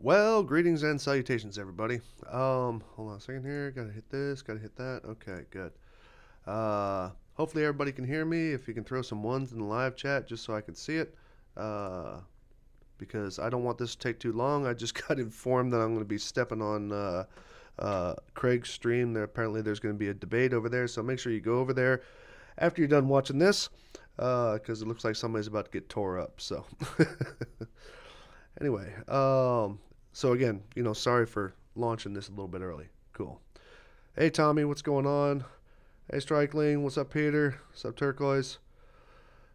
Well, greetings and salutations, everybody. Hold on a second here. Gotta hit this, gotta hit that. Okay, good. Hopefully everybody can hear me. If you can throw some ones in the live chat just so I can see it. Uh, because I don't want this to take too long. I just got informed that I'm going to be stepping on Craig's stream. Apparently there's going to be a debate over there, so make sure you go over there after you're done watching this, because it looks like somebody's about to get tore up. So, anyway, so again, sorry for launching this a little bit early. Cool. Hey Tommy, what's going on? Hey Strikeling, what's up Peter? What's up Turquoise?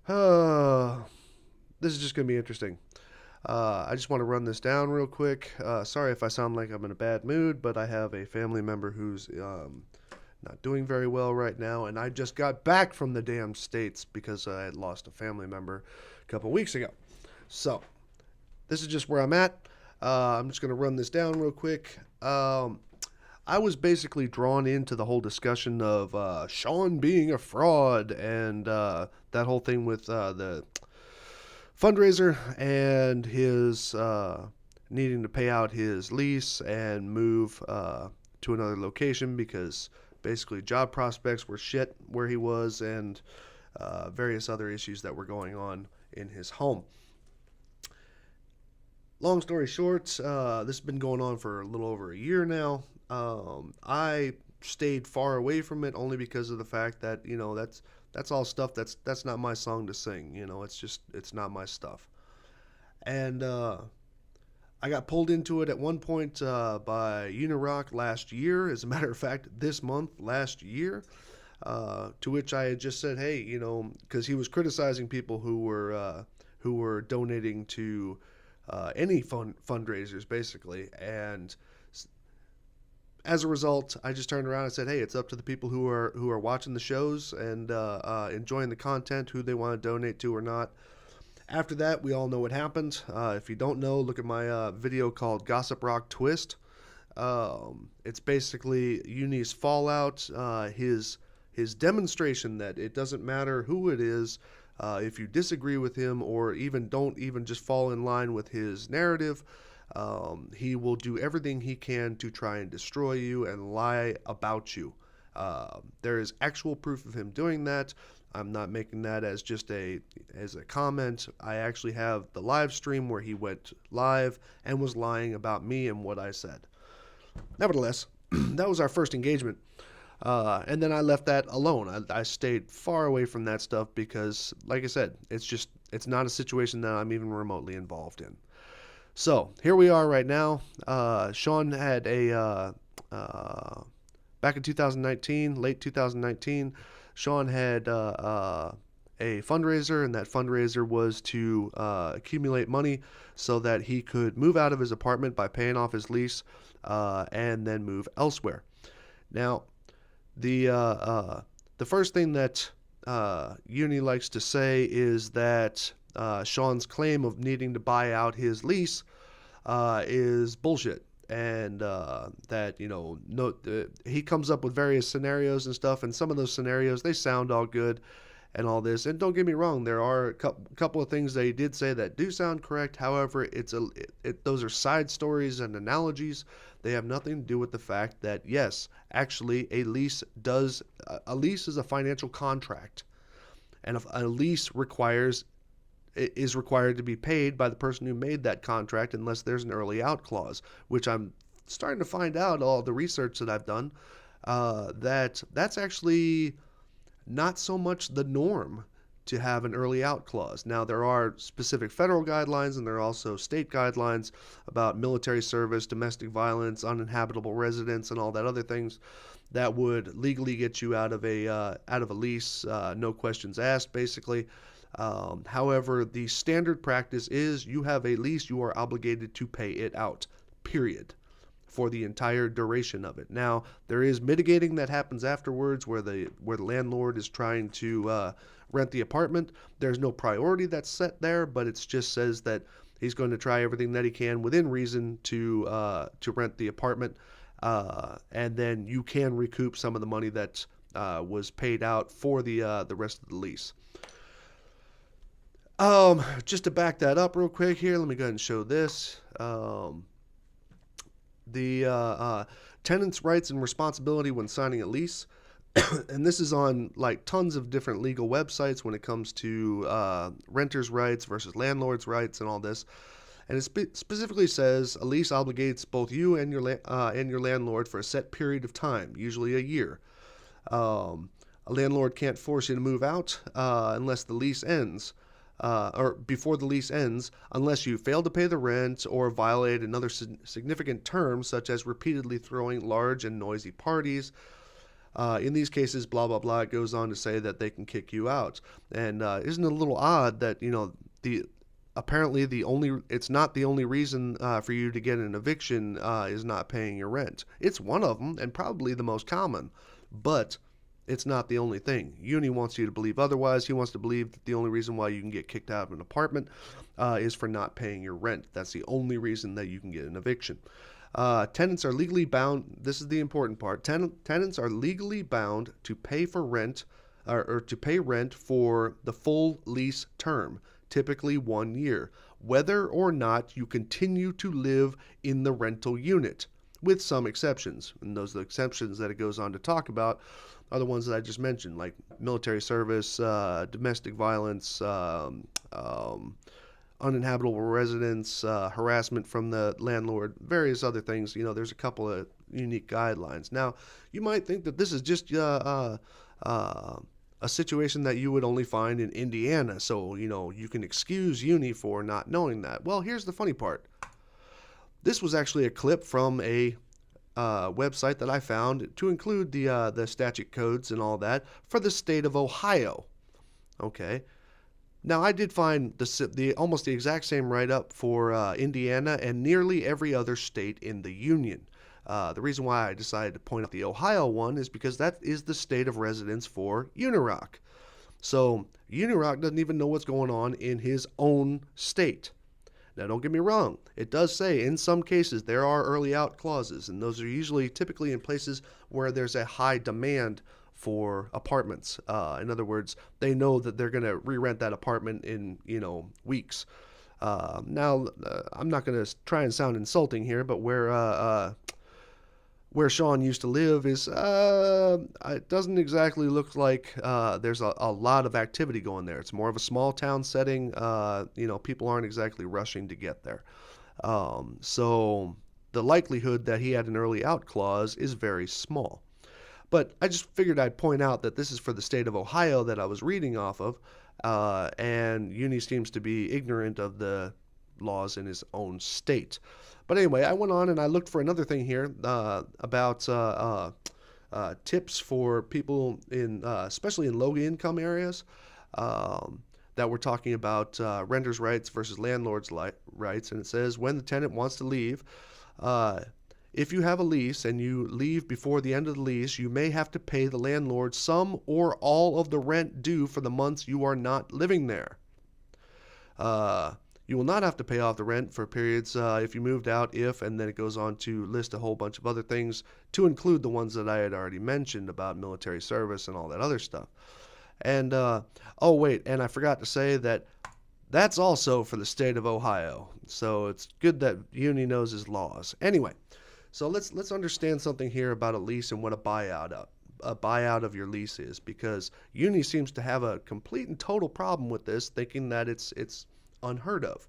Uh, this is just gonna be interesting. I just want to run this down real quick. Sorry if I sound like I'm in a bad mood, but I have a family member who's not doing very well right now, and I just got back from the damn States because I had lost a family member a couple weeks ago. So, this is just where I'm at. I'm just going to run this down real quick. I was basically drawn into the whole discussion of Sean being a fraud and that whole thing with the fundraiser and his needing to pay out his lease and move to another location because basically job prospects were shit where he was and various other issues that were going on in his home. Long story short, this has been going on for a little over a year now. I stayed far away from it only because of the fact that that's all stuff that's not my song to sing. It's not my stuff. And I got pulled into it at one point by Unirock last year. As a matter of fact, this month last year. To which I had just said, hey, because he was criticizing people who were donating to any fundraisers basically, and as a result, I just turned around and said, "Hey, it's up to the people who are watching the shows and enjoying the content, who they want to donate to or not." After that, we all know what happened. If you don't know, look at my video called "Gossip Rock Twist." It's basically Uni's fallout, his demonstration that it doesn't matter who it is. If you disagree with him or even don't even just fall in line with his narrative, he will do everything he can to try and destroy you and lie about you. There is actual proof of him doing that. I'm not making that as just as a comment. I actually have the live stream where he went live and was lying about me and what I said. Nevertheless, that was our first engagement. And then I left that alone. I stayed far away from that stuff because, like I said, it's not a situation that I'm even remotely involved in. So here we are right now. Sean had back in 2019, late 2019, Sean had a fundraiser, and that fundraiser was to accumulate money so that he could move out of his apartment by paying off his lease and then move elsewhere. Now, the first thing that Uni likes to say is that Sean's claim of needing to buy out his lease is bullshit, and that he comes up with various scenarios and stuff, and some of those scenarios they sound all good and all this. And don't get me wrong, there are a couple of things that he did say that do sound correct. However, those are side stories and analogies. They have nothing to do with the fact that yes, actually, a lease is a financial contract, and if a lease is required to be paid by the person who made that contract unless there's an early out clause, which I'm starting to find out all the research that I've done that's actually not so much the norm to have an early out clause. Now, there are specific federal guidelines and there are also state guidelines about military service, domestic violence, uninhabitable residence, and all that other things that would legally get you out of a lease, no questions asked, basically. However, the standard practice is you have a lease, you are obligated to pay it out, period, for the entire duration of it. Now, there is mitigating that happens afterwards where the landlord is trying to rent the apartment. There's no priority that's set there, but it just says that he's going to try everything that he can within reason to rent the apartment, and then you can recoup some of the money that was paid out for the rest of the lease. Just to back that up real quick here, let me go ahead and show this. The tenant's rights and responsibility when signing a lease. And this is on like tons of different legal websites when it comes to renters' rights versus landlords' rights and all this. And it specifically says a lease obligates both you and your landlord for a set period of time, usually a year. A landlord can't force you to move out unless the lease ends. Or before the lease ends, unless you fail to pay the rent or violate another significant term, such as repeatedly throwing large and noisy parties. In these cases, blah blah blah. It goes on to say that they can kick you out. And isn't it a little odd that the apparently it's not the only reason for you to get an eviction is not paying your rent. It's one of them and probably the most common, but it's not the only thing. Uni wants you to believe otherwise. He wants to believe that the only reason why you can get kicked out of an apartment is for not paying your rent. That's the only reason that you can get an eviction. Tenants are legally bound. This is the important part. Tenants are legally bound to pay for rent or to pay rent for the full lease term, typically 1 year, whether or not you continue to live in the rental unit, with some exceptions. And those are the exceptions that it goes on to talk about are the ones that I just mentioned, like military service, domestic violence, uninhabitable residence, harassment from the landlord, various other things. There's a couple of unique guidelines. Now, you might think that this is just a situation that you would only find in Indiana, so, you can excuse Uni for not knowing that. Well, here's the funny part. This was actually a clip from a website that I found to include the statute codes and all that for the state of Ohio. Okay. Now, I did find the almost the exact same write-up for Indiana and nearly every other state in the union. The reason why I decided to point out the Ohio one is because that is the state of residence for Unirock. So Unirock doesn't even know what's going on in his own state. Now, don't get me wrong. It does say in some cases there are early out clauses, and those are typically in places where there's a high demand for apartments. In other words, they know that they're going to re-rent that apartment in, weeks. Now, I'm not going to try and sound insulting here, but where Sean used to live is it doesn't exactly look like there's a lot of activity going there. It's more of a small town setting. People aren't exactly rushing to get there. So the likelihood that he had an early out clause is very small. But I just figured I'd point out that this is for the state of Ohio that I was reading off of, and Uni seems to be ignorant of the laws in his own state. But anyway, I went on and I looked for another thing here about tips for people especially in low-income areas, that we're talking about renters' rights versus landlords' rights. And it says when the tenant wants to leave, if you have a lease and you leave before the end of the lease, you may have to pay the landlord some or all of the rent due for the months you are not living there. You will not have to pay off the rent for periods if you moved out, and then it goes on to list a whole bunch of other things to include the ones that I had already mentioned about military service and all that other stuff. And, and I forgot to say that that's also for the state of Ohio. So it's good that Uni knows his laws. Anyway, so let's understand something here about a lease and what a buyout of your lease is, because Uni seems to have a complete and total problem with this, thinking that it's unheard of.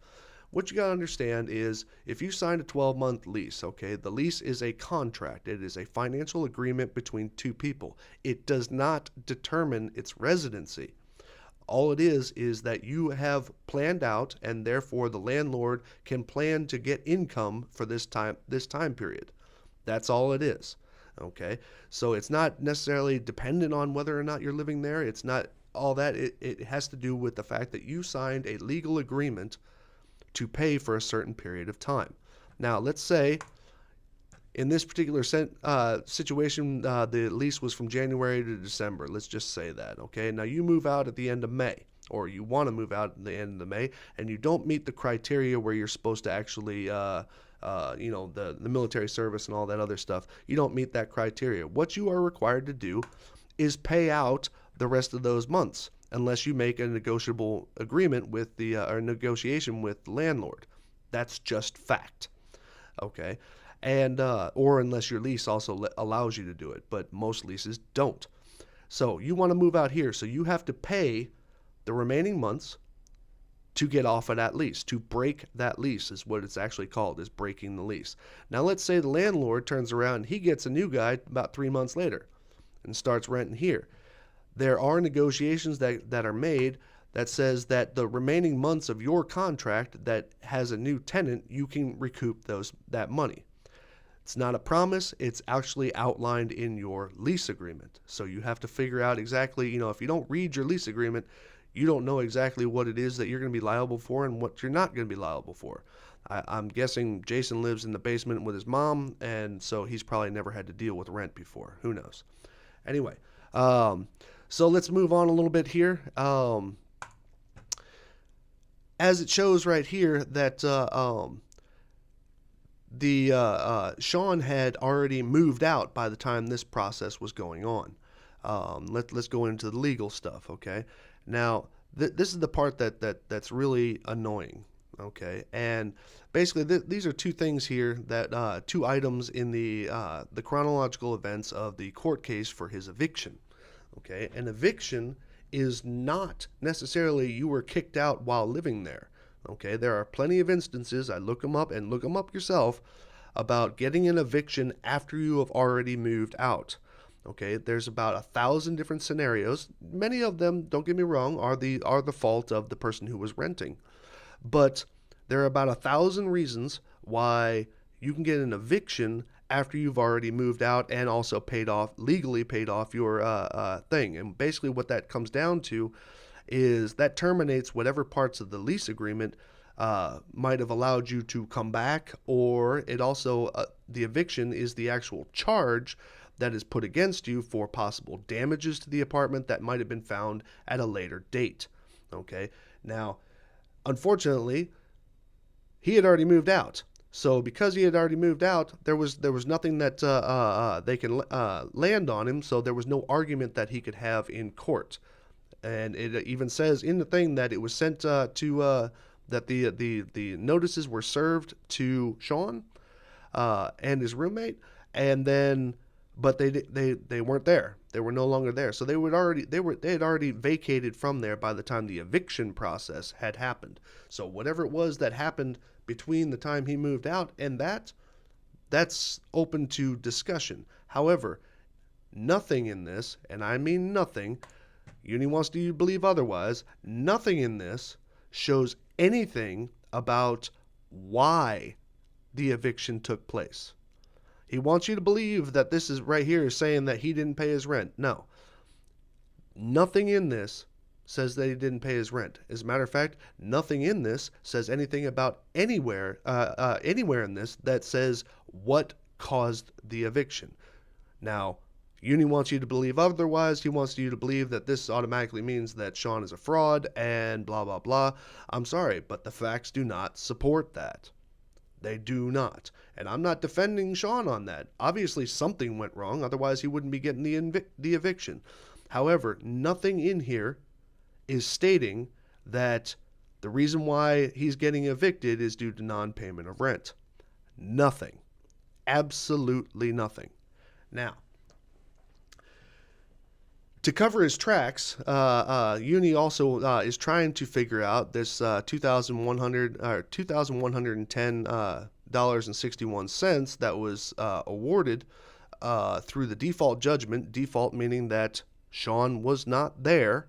What you got to understand is if you signed a 12-month lease, okay, the lease is a contract. It is a financial agreement between two people. It does not determine its residency. All it is that you have planned out, and therefore the landlord can plan to get income for this time period. That's all it is. Okay, so it's not necessarily dependent on whether or not you're living there. It's not all that. It has to do with the fact that you signed a legal agreement to pay for a certain period of time. Now, let's say in this particular situation, the lease was from January to December. Let's just say that, okay? Now, you move out at the end of May, or you want to move out at the end of May, and you don't meet the criteria where you're supposed to actually, the military service and all that other stuff. You don't meet that criteria. What you are required to do is pay out the rest of those months, unless you make a negotiable agreement with or negotiation with the landlord. That's just fact. Okay. and or unless your lease also allows you to do it, but most leases don't. So you want to move out here, so you have to pay the remaining months to get off of that lease. To break that lease is what it's actually called, is breaking the lease. Now let's say the landlord turns around and he gets a new guy about 3 months later and starts renting here. There are negotiations that are made that says that the remaining months of your contract that has a new tenant, you can recoup that money. It's not a promise, it's actually outlined in your lease agreement. So you have to figure out exactly, if you don't read your lease agreement, you don't know exactly what it is that you're going to be liable for and what you're not going to be liable for. I'm guessing Jason lives in the basement with his mom, and so he's probably never had to deal with rent before. Who knows? Anyway, so let's move on a little bit here. As it shows right here that Sean had already moved out by the time this process was going on. Let's go into the legal stuff, okay? Now, this is the part that's really annoying, okay? And basically, these are two things here, that two items in the chronological events of the court case for his eviction, okay? An eviction is not necessarily you were kicked out while living there. Okay, there are plenty of instances, I look them up, and look them up yourself, about getting an eviction after you have already moved out. Okay, there's about 1,000 different scenarios. Many of them, don't get me wrong, are the fault of the person who was renting. But there are about 1,000 reasons why you can get an eviction after you've already moved out and also legally paid off your thing. And basically what that comes down to is that terminates whatever parts of the lease agreement might have allowed you to come back, or it also, the eviction is the actual charge that is put against you for possible damages to the apartment that might have been found at a later date. Okay, now, unfortunately, he had already moved out. So because he had already moved out, there was nothing that they can land on him, so there was no argument that he could have in court. And it even says in the thing that it was sent that the notices were served to Sean and his roommate, and then but they weren't there. They were no longer there. So they had already vacated from there by the time the eviction process had happened. So whatever it was that happened between the time he moved out and that's open to discussion. However, nothing in this, and I mean nothing, Uni wants you to believe otherwise, nothing in this shows anything about why the eviction took place. He wants you to believe that this is right here saying that he didn't pay his rent. No. Nothing in this says that he didn't pay his rent. As a matter of fact, nothing in this says anything about anywhere in this that says what caused the eviction. Now, Uni wants you to believe otherwise. He wants you to believe that this automatically means that Sean is a fraud and blah, blah, blah. I'm sorry, but the facts do not support that. They do not. And I'm not defending Sean on that. Obviously, something went wrong. Otherwise, he wouldn't be getting the eviction. However, nothing in here is stating that the reason why he's getting evicted is due to non-payment of rent. Nothing. Absolutely nothing. Now, to cover his tracks, Uni also is trying to figure out this $2,110.61 that was awarded through the default judgment. Default meaning that Sean was not there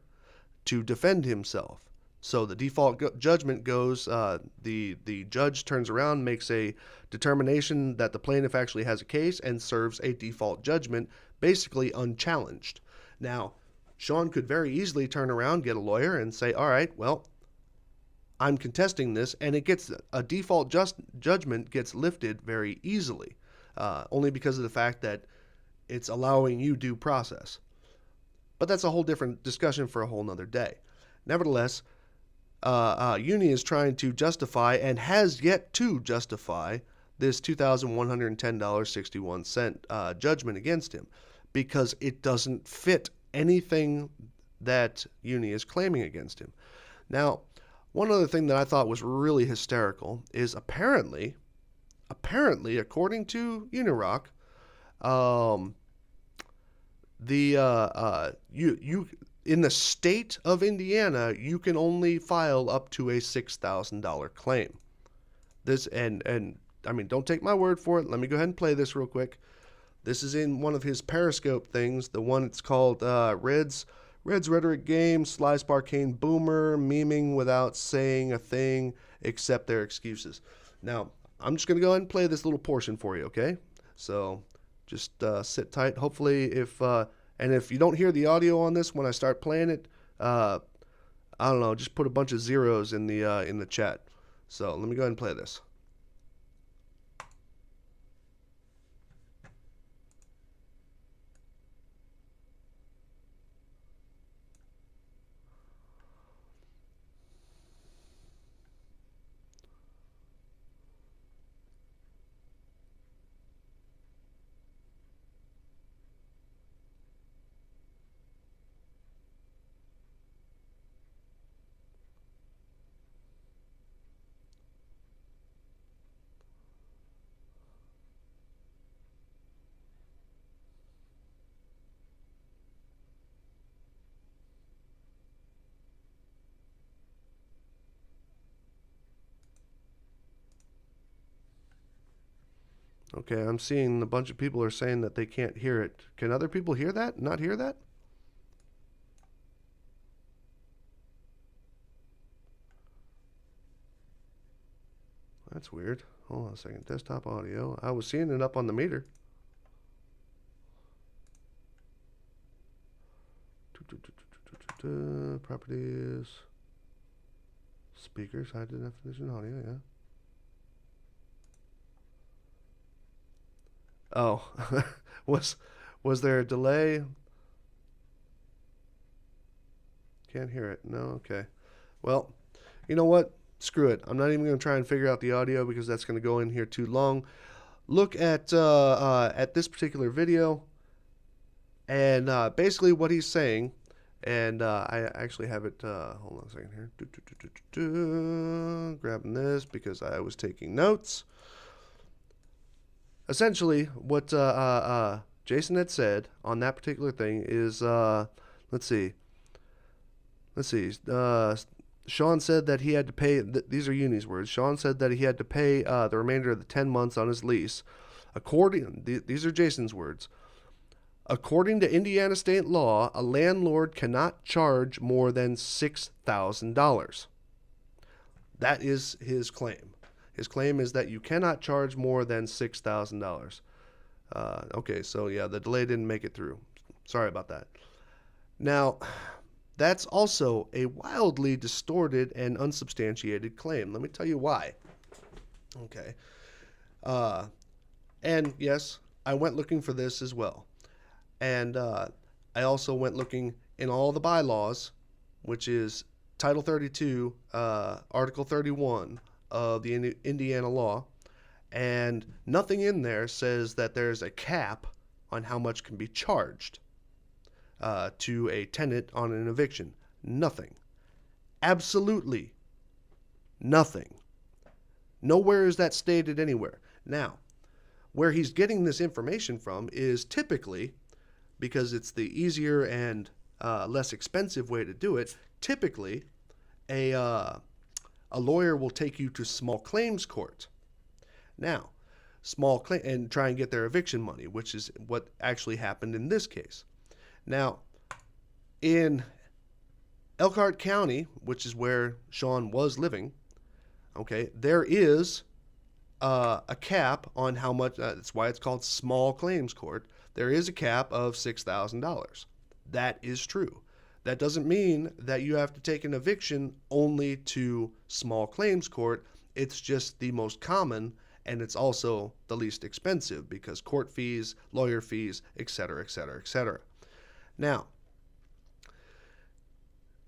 to defend himself. So the default judgment goes, the judge turns around, makes a determination that the plaintiff actually has a case and serves a default judgment, basically unchallenged. Now, Sean could very easily turn around, get a lawyer, and say, all right, well, I'm contesting this, and a default judgment gets lifted very easily, only because of the fact that it's allowing you due process. But that's a whole different discussion for a whole nother day. Nevertheless, Uni is trying to justify, and has yet to justify, this $2,110.61 judgment against him, because it doesn't fit anything that Uni is claiming against him. Now, one other thing that I thought was really hysterical is apparently apparently, according to Unirock, um, the you in the state of Indiana, you can only file up to a $6,000 claim. This and I mean, don't take my word for it. Let me go ahead and play this real quick. This is in one of his Periscope things. The one it's called Red's Rhetoric Game, Sly Sparkane Boomer, memeing without saying a thing except their excuses. Now, I'm just going to go ahead and play this little portion for you, okay? So just sit tight. Hopefully, and if you don't hear the audio on this when I start playing it, I don't know, just put a bunch of zeros in the chat. So let me go ahead and play this. Okay, I'm seeing a bunch of people are saying that they can't hear it. Can other people hear that? Not hear that? That's weird. Hold on a second. Desktop audio. I was seeing it up on the meter. Properties. Speakers. High definition audio, yeah. Oh, was there a delay? Can't hear it. No, okay. Well, you know what? Screw it. I'm not even going to try and figure out the audio because that's going to go in here too long. Look at this particular video, and basically what he's saying, and I actually have it. Hold on a second here. Grabbing this because I was taking notes. Essentially, what Jason had said on that particular thing is, let's see. Sean said that he had to pay. These are Uni's words. Sean said that he had to pay the remainder of the 10 months on his lease. These are Jason's words. According to Indiana state law, a landlord cannot charge more than $6,000. That is his claim. His claim is that you cannot charge more than $6,000. Okay, so yeah, the delay didn't make it through. Sorry about that. Now, that's also a wildly distorted and unsubstantiated claim. Let me tell you why. Okay. And yes, I went looking for this as well. And I also went looking in all the bylaws, which is Title 32, Article 31 of the Indiana law, and nothing in there says that there's a cap on how much can be charged to a tenant on an eviction. Nothing. Absolutely nothing. Nowhere is that stated anywhere. Now, where he's getting this information from is typically, because it's the easier and less expensive way to do it, typically a lawyer will take you to small claims court. Now, small claim and try and get their eviction money, which is what actually happened in this case. Now, in Elkhart County, which is where Sean was living, okay, there is a cap on how much. That's why it's called small claims court. There is a cap of $6,000. That is true. That doesn't mean that you have to take an eviction only to small claims court. It's just the most common, and it's also the least expensive because court fees, lawyer fees, etc., etc., etc. Now,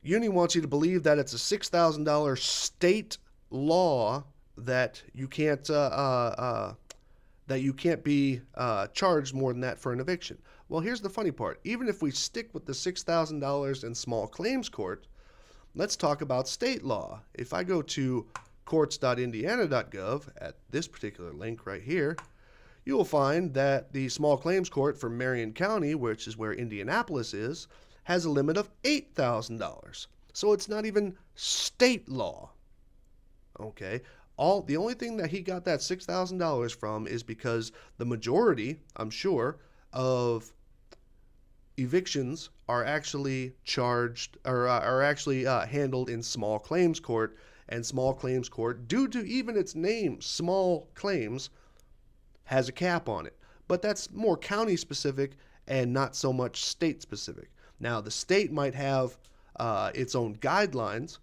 Uni wants you to believe that it's a $6,000 state law that you can't be charged more than that for an eviction. Well, here's the funny part. Even if we stick with the $6,000 in small claims court, let's talk about state law. If I go to courts.indiana.gov, at this particular link right here, you will find that the small claims court for Marion County, which is where Indianapolis is, has a limit of $8,000. So it's not even state law. Okay? The only thing that he got that $6,000 from is because the majority, I'm sure, of evictions are actually charged or are actually handled in small claims court, and small claims court, due to even its name, small claims, has a cap on it. But that's more county specific and not so much state specific. Now, the state might have its own guidelines,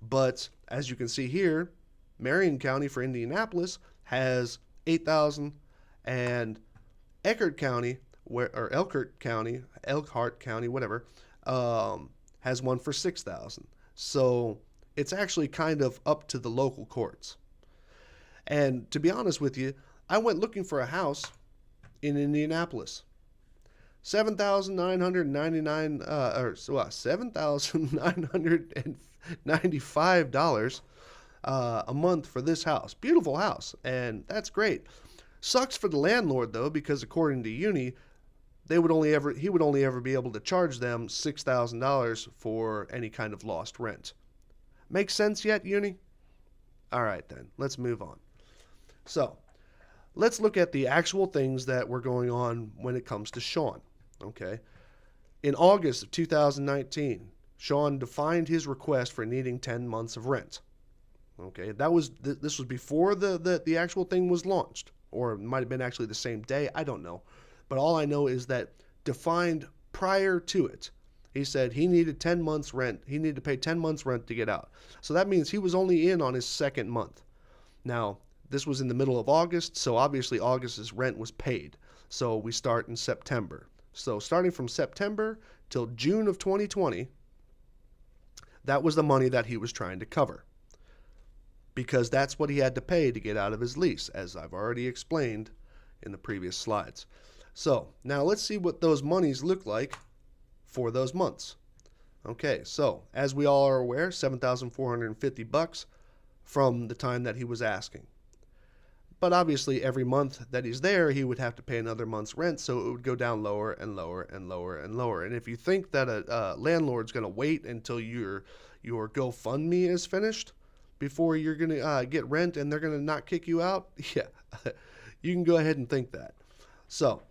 but as you can see here, Marion County for Indianapolis has 8,000, and Elkhart County, whatever, has one for 6,000. So it's actually kind of up to the local courts. And to be honest with you, I went looking for a house in Indianapolis. $7,995 a month for this house. Beautiful house, and that's great. Sucks for the landlord though, because according to Uni, he would only ever be able to charge them $6,000 for any kind of lost rent. Make sense yet, Uni? All right then, let's move on. So, let's look at the actual things that were going on when it comes to Sean. Okay, in August of 2019, Sean defined his request for needing 10 months of rent. Okay, this was before the actual thing was launched, or it might have been actually the same day. I don't know, but all I know is that defined prior to it, he said he needed 10 months rent. He needed to pay 10 months rent to get out. So that means he was only in on his second month. Now, this was in the middle of August, so obviously August's rent was paid. So we start in September. So starting from September till June of 2020, that was the money that he was trying to cover, because that's what he had to pay to get out of his lease, as I've already explained in the previous slides. So now let's see what those monies look like for those months. Okay, so as we all are aware, $7,450 from the time that he was asking. But obviously every month that he's there, he would have to pay another month's rent, so it would go down lower and lower and lower and lower. And if you think that a landlord's going to wait until your GoFundMe is finished before you're going to get rent and they're going to not kick you out, yeah, you can go ahead and think that. So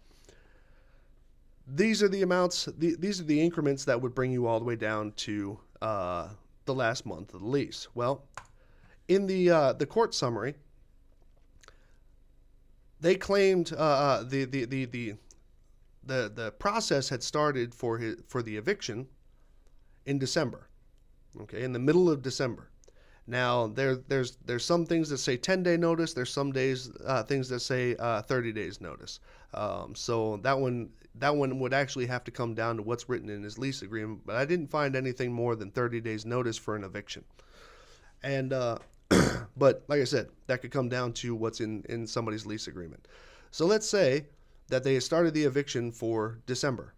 these are the amounts, these are the increments that would bring you all the way down to the last month of the lease. Well, in the court summary, they claimed the process had started for the eviction in December. Okay, in the middle of December. Now there's some things that say 10-day notice. There's some things that say 30 days notice. So that one would actually have to come down to what's written in his lease agreement. But I didn't find anything more than 30 days notice for an eviction. And but like I said, that could come down to what's in somebody's lease agreement. So let's say that they started the eviction for December,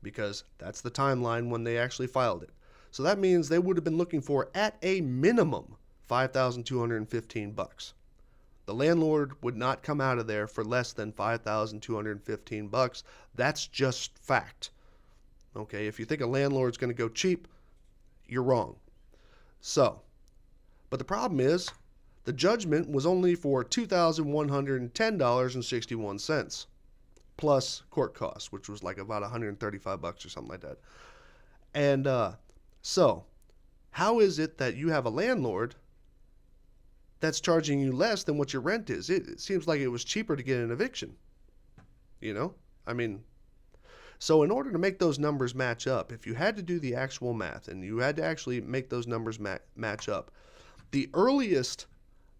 because that's the timeline when they actually filed it. So that means they would have been looking for, at a minimum, $5,215. The landlord would not come out of there for less than $5,215. That's just fact. Okay, if you think a landlord's going to go cheap, you're wrong. So, but the problem is, the judgment was only for $2,110.61, plus court costs, which was like about $135 or something like that. And so, how is it that you have a landlord that's charging you less than what your rent is? It seems like it was cheaper to get an eviction. You know? I mean, so in order to make those numbers match up, if you had to do the actual math and you had to actually make those numbers match up, the earliest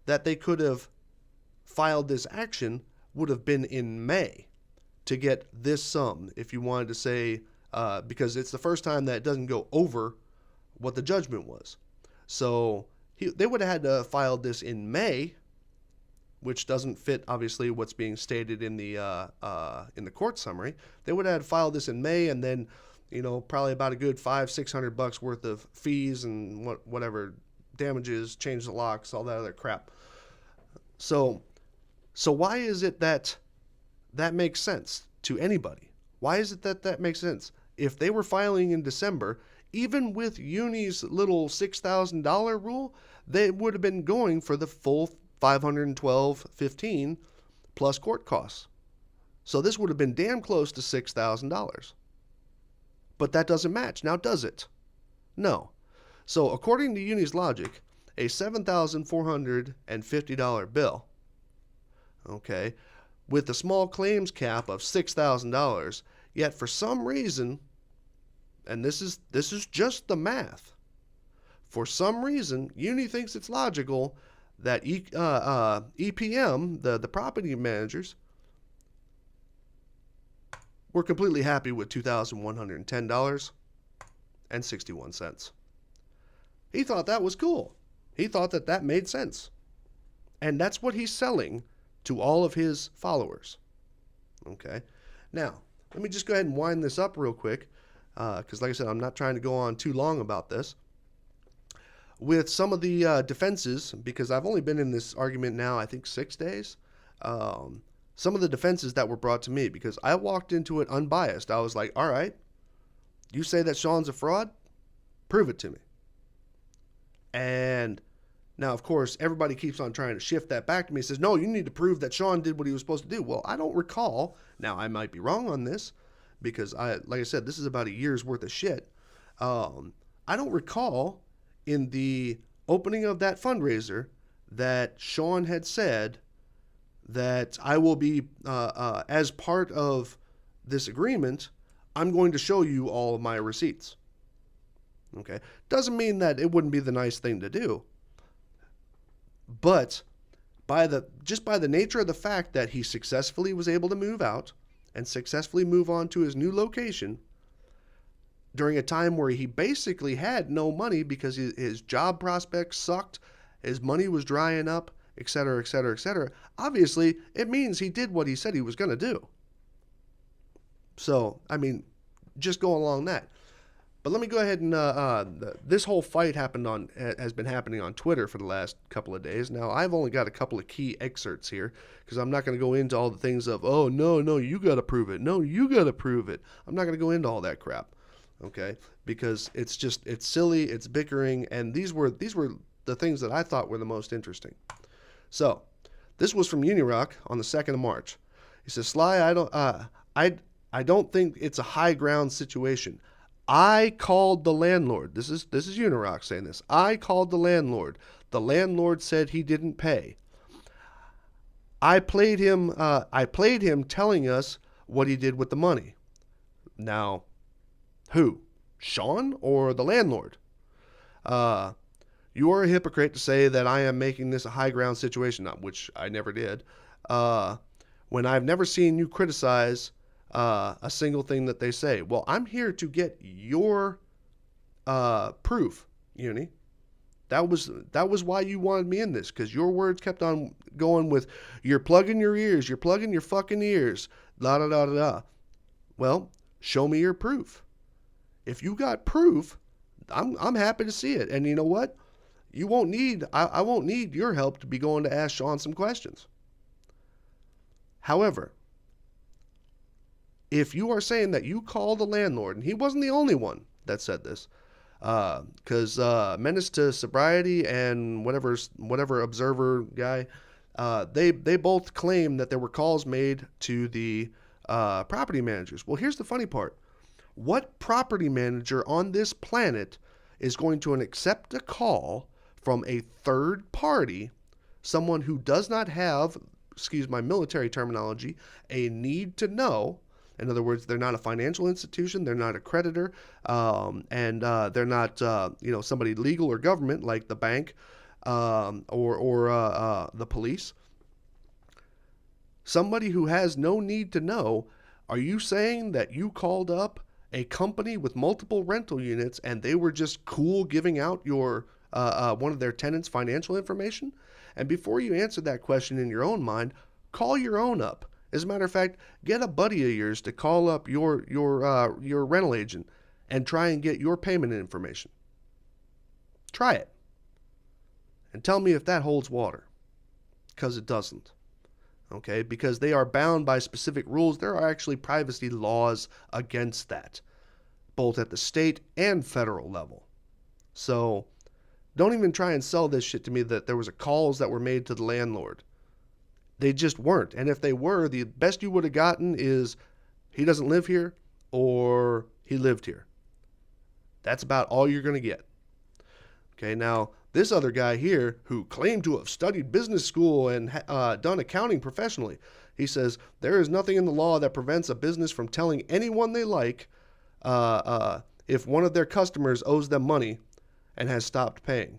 that they could have filed this action would have been in May to get this sum, if you wanted to say, because it's the first time that it doesn't go over what the judgment was. So they would have had to file this in May, which doesn't fit obviously what's being stated in the court summary. They would have had to file this in May, and then, you know, probably about a good $500-600 worth of fees and whatever damages, change the locks, all that other crap. So why is it that that makes sense to anybody? Why is it that that makes sense? If they were filing in December, even with Uni's little $6,000 rule, they would have been going for the full 512.15 plus court costs. So this would have been damn close to $6,000. But that doesn't match, now does it? No. So according to Uni's logic, a $7,450 bill, okay, with a small claims cap of $6,000, yet for some reason, and this is just the math, for some reason, Uni thinks it's logical that EPM, the property managers, were completely happy with $2,110.61. He thought that was cool. He thought that that made sense. And that's what he's selling to all of his followers. Okay? Now, let me just go ahead and wind this up real quick, because like I said, I'm not trying to go on too long about this. With some of the defenses, because I've only been in this argument now, I think 6 days, some of the defenses that were brought to me, because I walked into it unbiased. I was like, all right, you say that Sean's a fraud? Prove it to me. And now, of course, everybody keeps on trying to shift that back to me. Says, no, you need to prove that Sean did what he was supposed to do. Well, I don't recall. Now, I might be wrong on this because, like I said, this is about a year's worth of shit. I don't recall in the opening of that fundraiser that Sean had said that I will be, as part of this agreement, I'm going to show you all of my receipts. Okay? Doesn't mean that it wouldn't be the nice thing to do. But just by the nature of the fact that he successfully was able to move out and successfully move on to his new location during a time where he basically had no money because his job prospects sucked, his money was drying up, etc., etc., etc., obviously it means he did what he said he was going to do. So, I mean, just go along that. But let me go ahead and this whole fight has been happening on Twitter for the last couple of days. Now, I've only got a couple of key excerpts here because I'm not going to go into all the things of, oh, no, you got to prove it. No, you got to prove it. I'm not going to go into all that crap, okay? Because it's silly, it's bickering, and these were the things that I thought were the most interesting. So, this was from Unirock on the 2nd of March. He says, Sly, I don't think it's a high ground situation. I called the landlord. This is Unirock saying this. I called the landlord. The landlord said he didn't pay. I played him telling us what he did with the money. Now, who? Sean or the landlord? You are a hypocrite to say that I am making this a high ground situation, which I never did, when I've never seen you criticize a single thing that they say. Well, I'm here to get your proof, Uni. That was why you wanted me in this, because your words kept on going with, you're plugging your ears, you're plugging your fucking ears, la da da da da. Well, show me your proof. If you got proof, I'm happy to see it. And you know what? I won't need your help to be going to ask Sean some questions. However, if you are saying that you called the landlord, and he wasn't the only one that said this, because Menace to Sobriety and whatever Observer guy, they both claim that there were calls made to the property managers. Well, here's the funny part. What property manager on this planet is going to accept a call from a third party, someone who does not have, excuse my military terminology, a need to know? In other words, they're not a financial institution, they're not a creditor, and they're not somebody legal or government like the bank or the police. Somebody who has no need to know. Are you saying that you called up a company with multiple rental units and they were just cool giving out your one of their tenants' financial information? And before you answer that question in your own mind, call your own up. As a matter of fact, get a buddy of yours to call up your rental agent and try and get your payment information. Try it. And tell me if that holds water, because it doesn't. Okay, because they are bound by specific rules. There are actually privacy laws against that, both at the state and federal level. So don't even try and sell this shit to me that there was calls that were made to the landlord. They just weren't. And if they were, the best you would have gotten is he doesn't live here or he lived here. That's about all you're going to get. Okay, now this other guy here who claimed to have studied business school and done accounting professionally, he says there is nothing in the law that prevents a business from telling anyone they like if one of their customers owes them money and has stopped paying.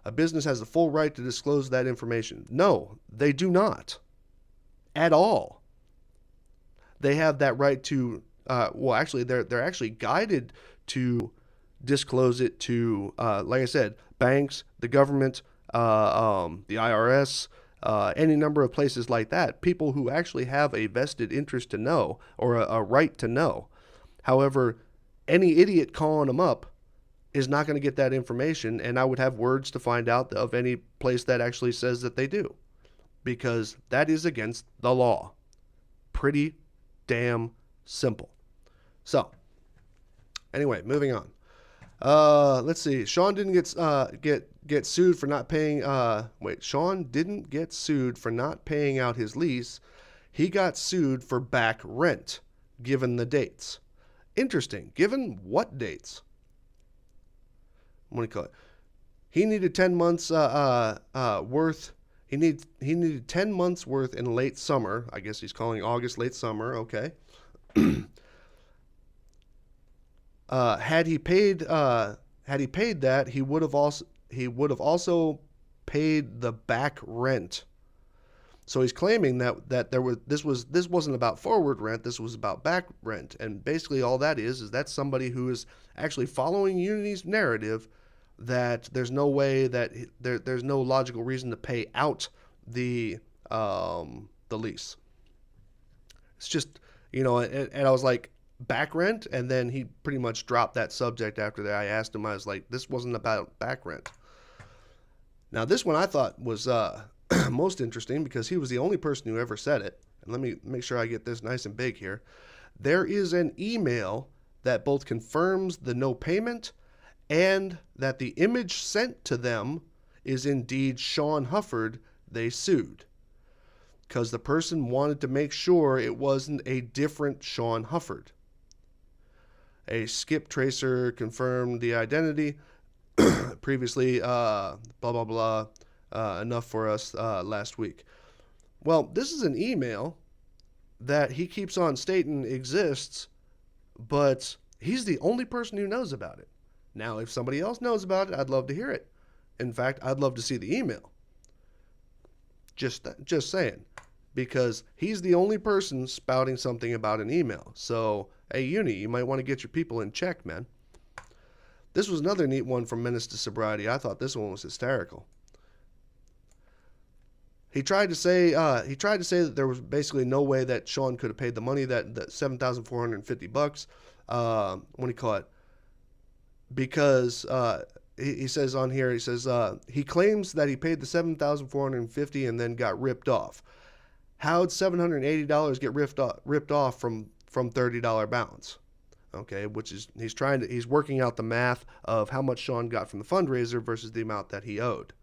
A business has the full right to disclose that information. No, they do not. At all. They have that right to, actually, they're actually guided to disclose it to, like I said, banks, the government, the IRS, any number of places like that. People who actually have a vested interest to know or a right to know. However, any idiot calling them up is not going to get that information, and I would have words to find out of any place that actually says that they do, because that is against the law. Pretty damn simple. So, anyway, moving on. Let's see. Sean didn't get sued for not paying. Sean didn't get sued for not paying out his lease. He got sued for back rent, given the dates. Interesting. Given what dates? What do you call it? He needed 10 months worth. He needed 10 months worth in late summer. I guess he's calling August late summer. Okay. Had he paid that, he would have also paid the back rent. So he's claiming that this wasn't about forward rent, this was about back rent, and basically all that is that's somebody who is actually following Unity's narrative that there's no way that there's no logical reason to pay out the lease. It's just, and I was like, back rent, and then he pretty much dropped that subject after that. I asked him, I was like, this wasn't about back rent. Now this one I thought was most interesting because he was the only person who ever said it. And let me make sure I get this nice and big here. There is an email that both confirms the no payment and that the image sent to them is indeed Sean Hufford they sued, because the person wanted to make sure it wasn't a different Sean Hufford. A skip tracer confirmed the identity. Previously, blah, blah, blah, enough for us last week. Well, this is an email that he keeps on stating exists, but he's the only person who knows about it. Now, if somebody else knows about it, I'd love to hear it. In fact, I'd love to see the email. Just saying. Because he's the only person spouting something about an email. So, hey, Uni, you might want to get your people in check, man. This was another neat one from Menace to Sobriety. I thought this one was hysterical. He tried to say that there was basically no way that Sean could have paid the money, that $7,450. What do you call it? Because he says on here, he says he claims that he paid the $7,450 and then got ripped off. How'd $780 get ripped off from $30 balance? Okay, which is he's working out the math of how much Sean got from the fundraiser versus the amount that he owed.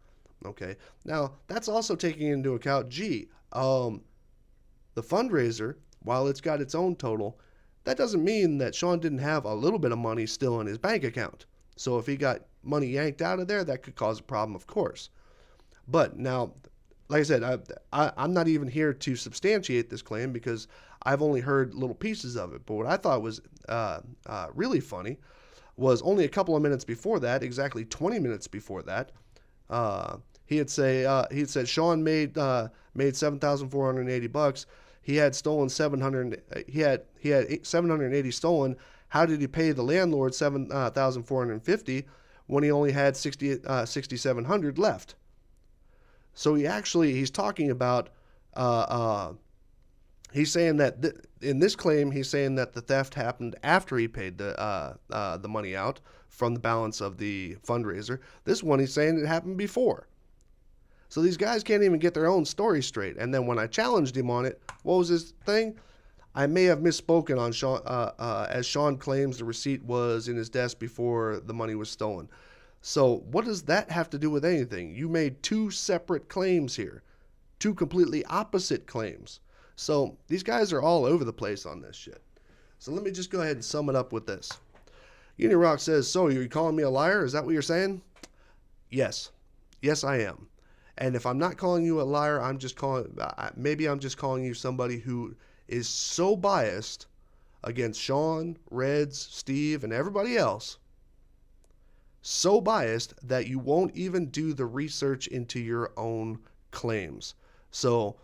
Okay, now that's also taking into account, the fundraiser, while it's got its own total, that doesn't mean that Sean didn't have a little bit of money still in his bank account. So if he got money yanked out of there, that could cause a problem, of course. But now, like I said, I'm not even here to substantiate this claim because I've only heard little pieces of it. But what I thought was really funny was only a couple of minutes before that, exactly 20 minutes before that, he had said Sean made $7,480. He had stolen 700. He had 780 stolen. How did he pay the landlord $7,450 when he only had 6,700 left? So he's talking about. He's saying that in this claim, he's saying that the theft happened after he paid the money out from the balance of the fundraiser. This one, he's saying it happened before. So these guys can't even get their own story straight. And then when I challenged him on it, what was his thing? I may have misspoken on Sean, as Sean claims the receipt was in his desk before the money was stolen. So what does that have to do with anything? You made two separate claims here, two completely opposite claims. So these guys are all over the place on this shit. So let me just go ahead and sum it up with this. Unirock says, so you're calling me a liar? Is that what you're saying? Yes. Yes, I am. And if I'm not calling you a liar, I'm just calling you somebody who is so biased against Sean, Reds, Steve, and everybody else, so biased that you won't even do the research into your own claims. So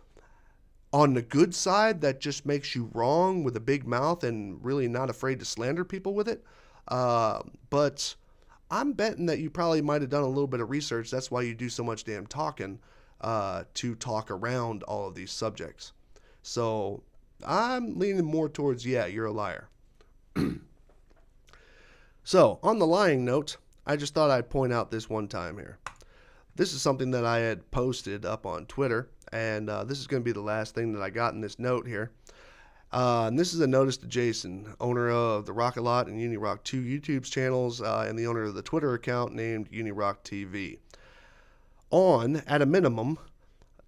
on the good side, that just makes you wrong with a big mouth and really not afraid to slander people with it. But I'm betting that you probably might have done a little bit of research. That's why you do so much damn talking to talk around all of these subjects. So I'm leaning more towards, yeah, you're a liar. So on the lying note, I just thought I'd point out this one time here. This is something that I had posted up on Twitter, and this is going to be the last thing that I got in this note here. And this is a notice to Jason, owner of the Rocket Lot and Unirock 2 YouTube channels, and the owner of the Twitter account named Unirock TV. At a minimum,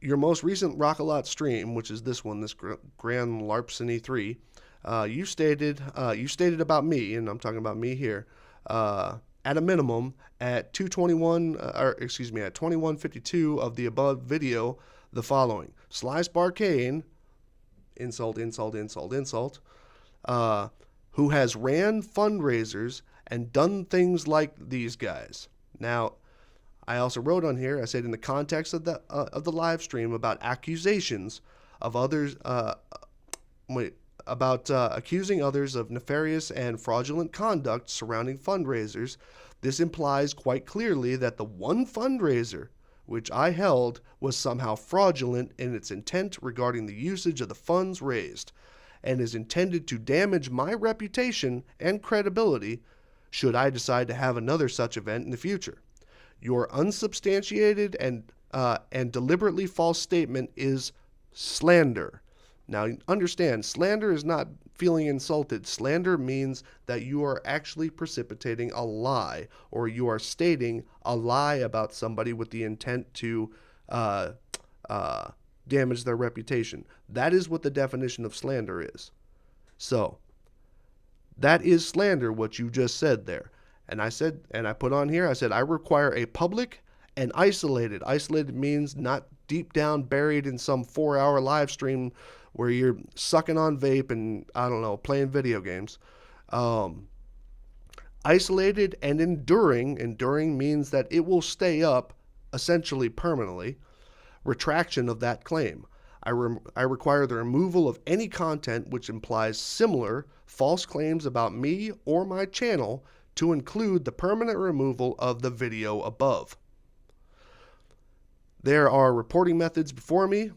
your most recent Rocket Lot stream, which is this one, this Grand Larpsony 3, you stated about me, and I'm talking about me here, at a minimum, at 2152 of the above video, the following: Sly Sparkane, insult, insult, insult, insult, who has ran fundraisers and done things like these guys. Now, I also wrote on here, I said in the context of the live stream about accusations of others, accusing others of nefarious and fraudulent conduct surrounding fundraisers. This implies quite clearly that the one fundraiser which I held was somehow fraudulent in its intent regarding the usage of the funds raised, and is intended to damage my reputation and credibility should I decide to have another such event in the future. Your unsubstantiated and deliberately false statement is slander. Now, understand, slander is not feeling insulted. Slander means that you are actually precipitating a lie, or you are stating a lie about somebody with the intent to damage their reputation. That is what the definition of slander is. So, that is slander, what you just said there. And I said, and I put on here, I said, I require a public and isolated. Isolated means not deep down buried in some 4-hour live stream where you're sucking on vape and, I don't know, playing video games. Isolated and enduring. Enduring means that it will stay up essentially permanently. Retraction of that claim. I require the removal of any content which implies similar false claims about me or my channel, to include the permanent removal of the video above. There are reporting methods before me,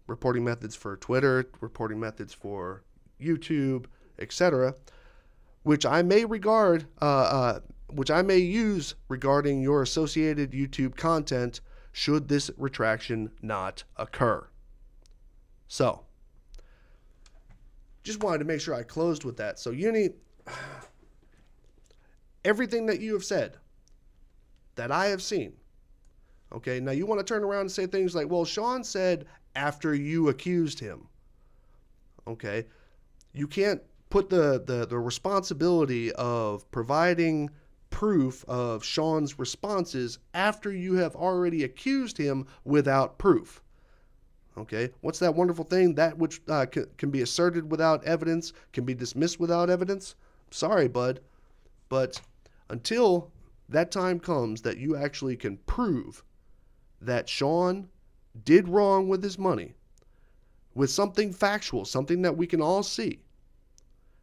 reporting methods for Twitter, reporting methods for YouTube, etc., which I may use regarding your associated YouTube content should this retraction not occur. So, just wanted to make sure I closed with that. So, everything that you have said, that I have seen, okay, now you want to turn around and say things like, well, Sean said after you accused him, okay, you can't put the responsibility of providing proof of Sean's responses after you have already accused him without proof. Okay, what's that wonderful thing? That which can be asserted without evidence can be dismissed without evidence? Sorry, bud, but until that time comes that you actually can prove that Sean did wrong with his money, with something factual, something that we can all see,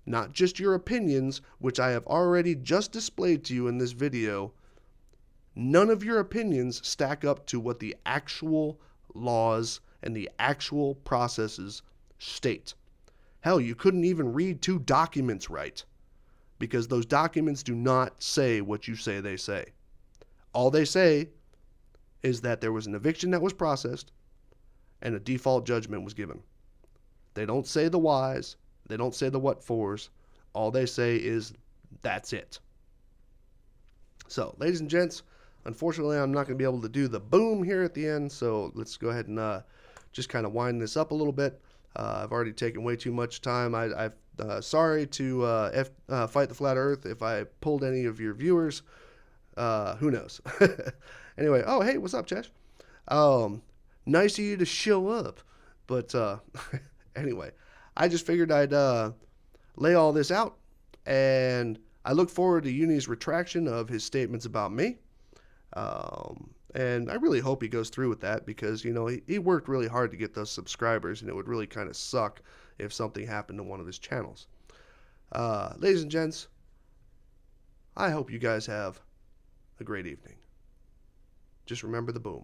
not just your opinions, which I have already just displayed to you in this video, none of your opinions stack up to what the actual laws and the actual processes state. Hell, you couldn't even read 2 documents right, because those documents do not say what you say they say. All they say is that there was an eviction that was processed and a default judgment was given. They don't say the whys, they don't say the what fors. All they say is that's it. So, ladies and gents, unfortunately, I'm not going to be able to do the boom here at the end, so let's go ahead and just kind of wind this up a little bit. I've already taken way too much time. I've sorry to Fight the Flat Earth if I pulled any of your viewers. Who knows? Anyway, oh, hey, what's up, Chesh? Nice of you to show up. But anyway, I just figured I'd lay all this out, and I look forward to Uni's retraction of his statements about me. And I really hope he goes through with that because, you know, he worked really hard to get those subscribers, and it would really kind of suck if something happened to one of his channels. Ladies and gents, I hope you guys have a great evening. Just remember the boom.